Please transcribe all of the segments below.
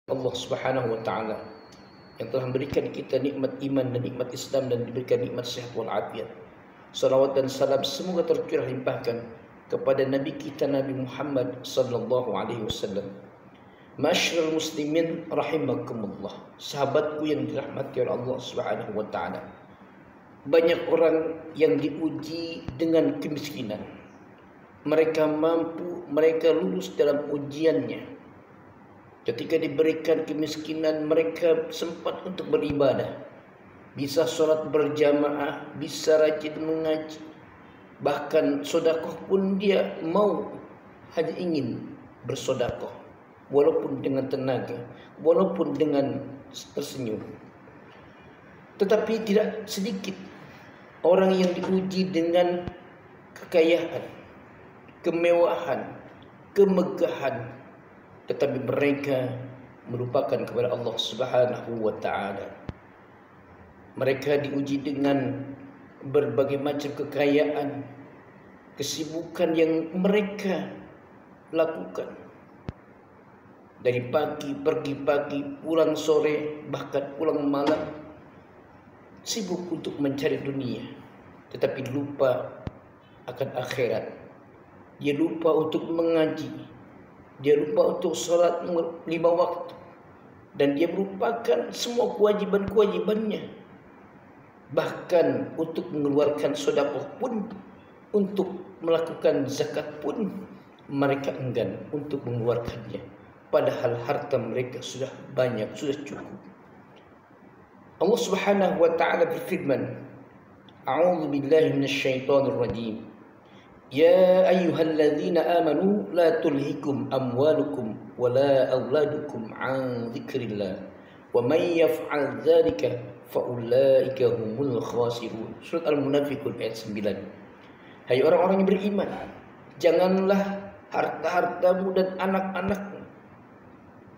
Allah Subhanahu wa taala yang telah memberikan kita nikmat iman dan nikmat Islam dan diberikan nikmat sehat wal afiat. Salawat dan salam semoga tercurah limpahkan kepada Nabi kita Nabi Muhammad sallallahu alaihi wasallam. Ma'asyiral muslimin rahimakumullah. Sahabatku yang dirahmati oleh Allah Subhanahu wa taala. Banyak orang yang diuji dengan kemiskinan. Mereka mampu, mereka lulus dalam ujiannya. Ketika diberikan kemiskinan, mereka sempat untuk beribadah. Bisa sholat berjamaah, bisa rajin mengaji. Bahkan sodakoh pun dia mau, hanya ingin bersodakoh. Walaupun dengan tenaga, walaupun dengan tersenyum. Tetapi tidak sedikit orang yang diuji dengan kekayaan, kemewahan, kemegahan, tetapi mereka melupakan kepada Allah Subhanahu wa taala. Mereka diuji dengan berbagai macam kekayaan, kesibukan yang mereka lakukan. Dari pagi pergi pagi, pulang sore, bahkan pulang malam, sibuk untuk mencari dunia, tetapi lupa akan akhirat. Dia lupa untuk mengaji. Dia lupa untuk sholat 5 waktu. Dan dia melupakan semua kewajiban-kewajibannya. Bahkan untuk mengeluarkan sedekah pun, untuk melakukan zakat pun, mereka enggan untuk mengeluarkannya. Padahal harta mereka sudah banyak, sudah cukup. Allah Subhanahu wa taala berfirman, A'udzu billahi minasyaitonir rajim. Ya ayyuhalladzina amanu la tulhikum amwalukum wala auladukum an dzikrillah wa may yaf'al dzalika faulaika humul khasirun. Surat Al-Munafiqun ayat 9. Hai orang-orang yang beriman, janganlah harta-hartamu dan anak-anakmu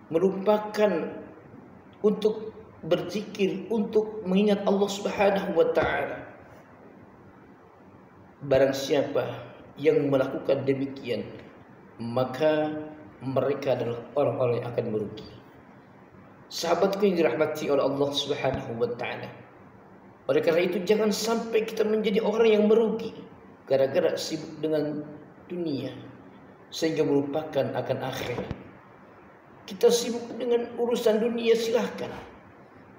merupakan untuk berzikir, untuk mengingat Allah Subhanahu wa taala. Barang siapa yang melakukan demikian, maka mereka adalah orang-orang yang akan merugi. Sahabatku yang dirahmati oleh Allah Subhanahu wa taala. Oleh karena itu jangan sampai kita menjadi orang yang merugi gara-gara sibuk dengan dunia sehingga melupakan akan akhirat. Kita sibuk dengan urusan dunia, silahkan.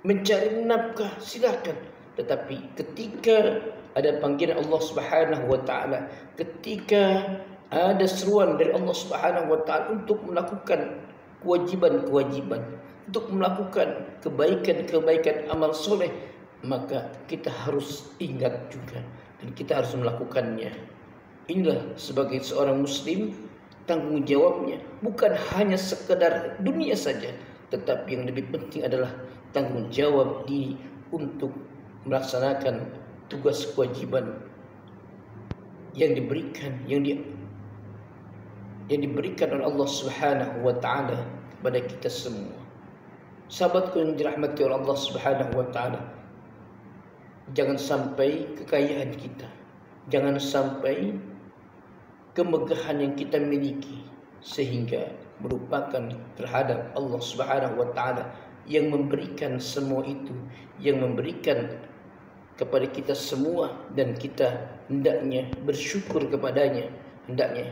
Mencari nafkah, silahkan. Tetapi ketika ada panggilan Allah Subhanahu wa taala, ketika ada seruan dari Allah Subhanahu wa taala untuk melakukan kewajiban-kewajiban, untuk melakukan kebaikan-kebaikan amal soleh, maka kita harus ingat juga dan kita harus melakukannya. Inilah sebagai seorang muslim tanggung jawabnya, bukan hanya sekedar dunia saja, tetapi yang lebih penting adalah tanggung jawab diri untuk melaksanakan tugas kewajiban yang diberikan oleh Allah Subhanahu wa taala kepada kita semua. Sahabatku yang dirahmati oleh Allah Subhanahu wa taala, jangan sampai kekayaan kita, jangan sampai kemegahan yang kita miliki sehingga melupakan terhadap Allah Subhanahu wa taala yang memberikan semua itu, yang memberikan kepada kita semua, dan kita hendaknya bersyukur kepadanya, hendaknya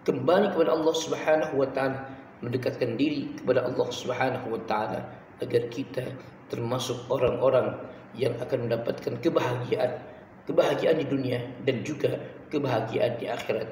kembali kepada Allah Subhanahu wa taala, mendekatkan diri kepada Allah Subhanahu wa taala agar kita termasuk orang-orang yang akan mendapatkan kebahagiaan di dunia dan juga kebahagiaan di akhirat.